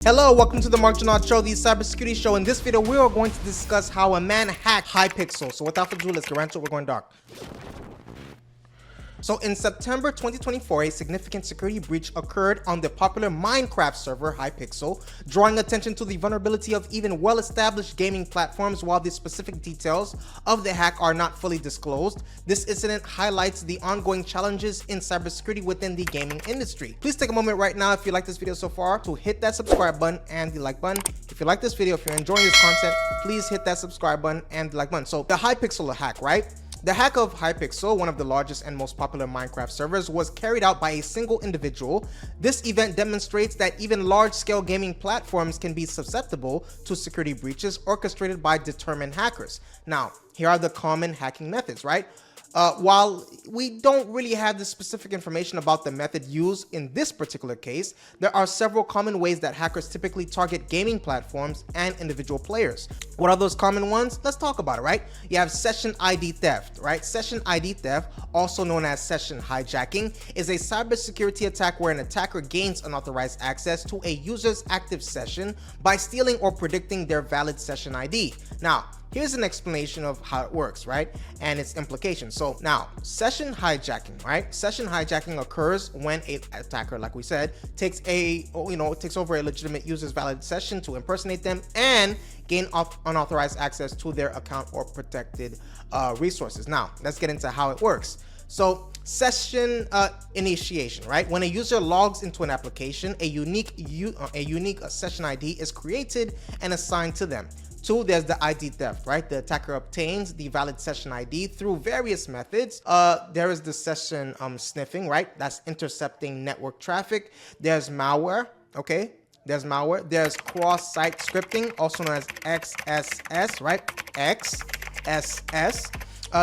Hello, welcome to the Mark Janot Show, the cybersecurity show. In this video, we are going to discuss how a man hacked Hypixel. So without further ado, let's get right into it. We're going dark. So in September 2024, a significant security breach occurred on the popular Minecraft server Hypixel, drawing attention to the vulnerability of even well-established gaming platforms. While the specific details of the hack are not fully disclosed, this incident highlights the ongoing challenges in cybersecurity within the gaming industry. Please take a moment right now, if you like this video so far, to hit that subscribe button and the like button. If you like this video, if you're enjoying this content, please hit that subscribe button and the like button. So the Hypixel hack, right? The hack of Hypixel, one of the largest and most popular Minecraft servers, was carried out by a single individual. This event demonstrates that even large-scale gaming platforms can be susceptible to security breaches orchestrated by determined hackers. Now, here are the common hacking methods, right? While we don't really have the specific information about the method used in this particular case, there are several common ways that hackers typically target gaming platforms and individual players. What are those common ones? Let's talk about it, right? You have session ID theft, right? Session ID theft, also known as session hijacking, is a cybersecurity attack where an attacker gains unauthorized access to a user's active session by stealing or predicting their valid session ID. Now, here's an explanation of how it works, right? And its implications. So now, session hijacking, right? Session hijacking occurs when an attacker, like we said, takes over a legitimate user's valid session to impersonate them and gain unauthorized access to their account or protected resources. Now, let's get into how it works. So session initiation, right? When a user logs into an application, a unique session ID is created and assigned to them. Two, there's the ID theft, right? The attacker obtains the valid session ID through various methods. There is the session sniffing, right? That's intercepting network traffic. There's malware, okay? There's malware. There's cross-site scripting, also known as XSS, right? XSS.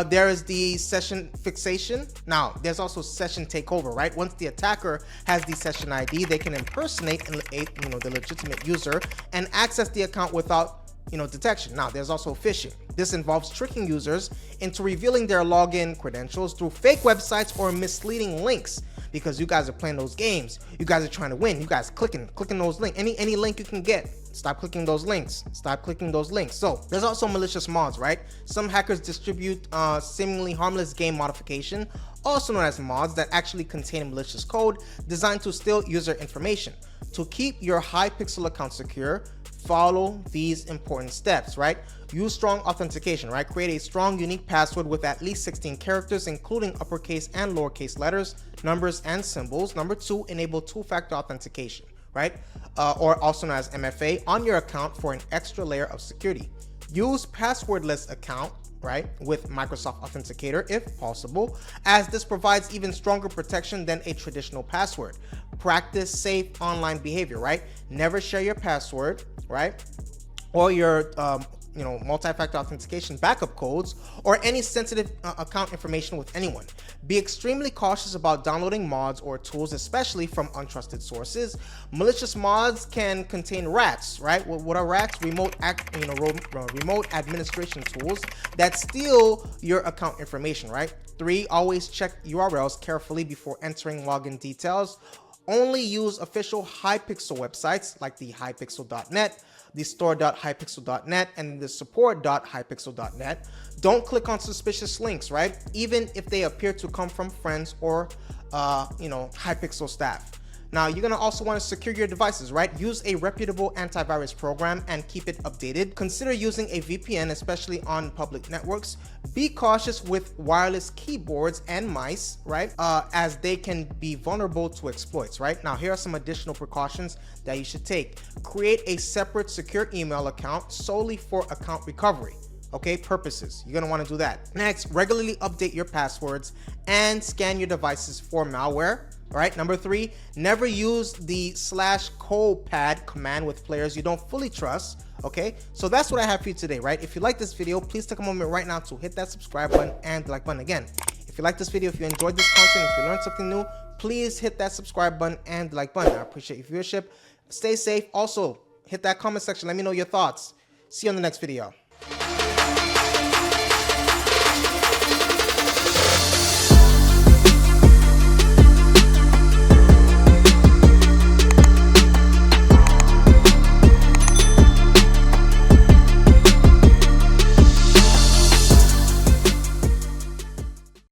There is the session fixation. Now, there's also session takeover, right? Once the attacker has the session ID, they can impersonate the legitimate user and access the account without detection. Now, there's also phishing. This involves tricking users into revealing their login credentials through fake websites or misleading links. Because you guys are playing those games, you guys are trying to win. You guys clicking those links. Any link you can get, stop clicking those links. Stop clicking those links. So there's also malicious mods, right? Some hackers distribute seemingly harmless game modification, also known as mods, that actually contain malicious code designed to steal user information. To keep your Hypixel account secure, follow these important steps, right? Use strong authentication, right? Create a strong, unique password with at least 16 characters, including uppercase and lowercase letters, numbers, and symbols. Number two, enable two-factor authentication, right? Or also known as MFA, on your account for an extra layer of security. Use passwordless account, right, with Microsoft Authenticator if possible, as this provides even stronger protection than a traditional password. Practice safe online behavior, right? Never share your password, right, or your multi-factor authentication backup codes or any sensitive account information with anyone. Be extremely cautious about downloading mods or tools, especially from untrusted sources. Malicious mods can contain rats, right? What are rats? Remote administration tools that steal your account information, right? Three, always check URLs carefully before entering login details. Only use official Hypixel websites like the hypixel.net, the store.hypixel.net, and the support.hypixel.net. Don't click on suspicious links, right? Even if they appear to come from friends or Hypixel staff. Now, you're gonna also want to secure your devices, right? Use a reputable antivirus program and keep it updated. Consider using a VPN, especially on public networks. Be cautious with wireless keyboards and mice, right? As they can be vulnerable to exploits, right? Now, here are some additional precautions that you should take. Create a separate secure email account solely for account recovery. Okay, purposes. You're gonna want to do that. Next, regularly update your passwords and scan your devices for malware. All right, number three, never use the /copad command with players you don't fully trust. Okay, so that's what I have for you today, right? If you like this video, please take a moment right now to hit that subscribe button and the like button. Again, if you like this video, if you enjoyed this content, if you learned something new, please hit that subscribe button and the like button. I appreciate your viewership. Stay safe. Also, hit that comment section. Let me know your thoughts. See you on the next video.